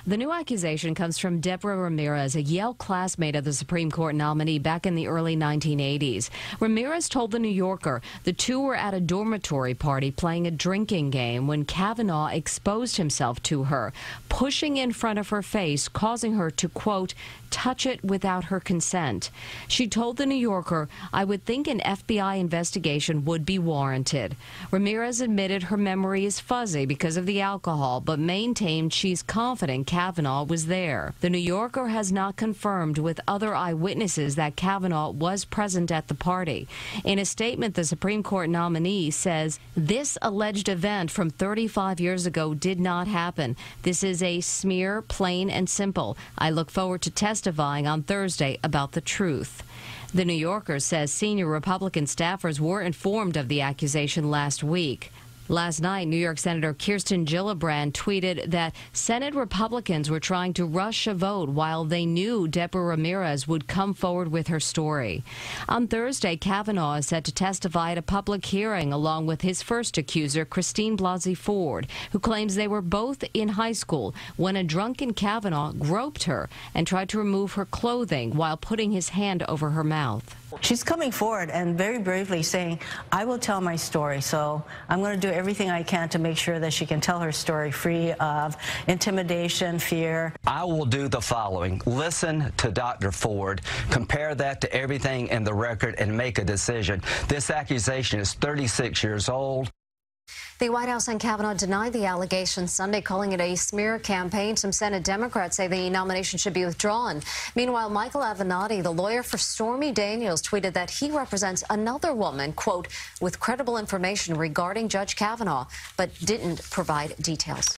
The new accusation comes from Deborah Ramirez, a Yale classmate of the Supreme Court nominee back in the early 1980s. Ramirez told The New Yorker the two were at a dormitory party playing a drinking game when Kavanaugh exposed himself to her, pushing in front of her face, causing her to, quote, touch it without her consent. She told The New Yorker, "I would think an FBI investigation would be warranted." Ramirez admitted her memory is fuzzy because of the alcohol, but maintained she's confident Kavanaugh was there. The New Yorker has not confirmed with other eyewitnesses that Kavanaugh was present at the party. In a statement, the Supreme Court nominee says, "This alleged event from 35 years ago did not happen. This is a smear, plain and simple. I look forward to testifying on Thursday about the truth." The New Yorker says senior Republican staffers were informed of the accusation last week. Last night, New York Senator Kirsten Gillibrand tweeted that Senate Republicans were trying to rush a vote while they knew Deborah Ramirez would come forward with her story. On Thursday, Kavanaugh is set to testify at a public hearing along with his first accuser, Christine Blasey Ford, who claims they were both in high school when a drunken Kavanaugh groped her and tried to remove her clothing while putting his hand over her mouth. She's coming forward and very bravely saying, "I will tell my story." So I'm going to do everything I can to make sure that she can tell her story free of intimidation, fear. I will do the following. Listen to Dr. Ford, compare that to everything in the record, and make a decision. This accusation is 36 years old. The White House and Kavanaugh denied the allegations Sunday, calling it a smear campaign. Some Senate Democrats say the nomination should be withdrawn. Meanwhile, Michael Avenatti, the lawyer for Stormy Daniels, tweeted that he represents another woman, quote, with credible information regarding Judge Kavanaugh, but didn't provide details.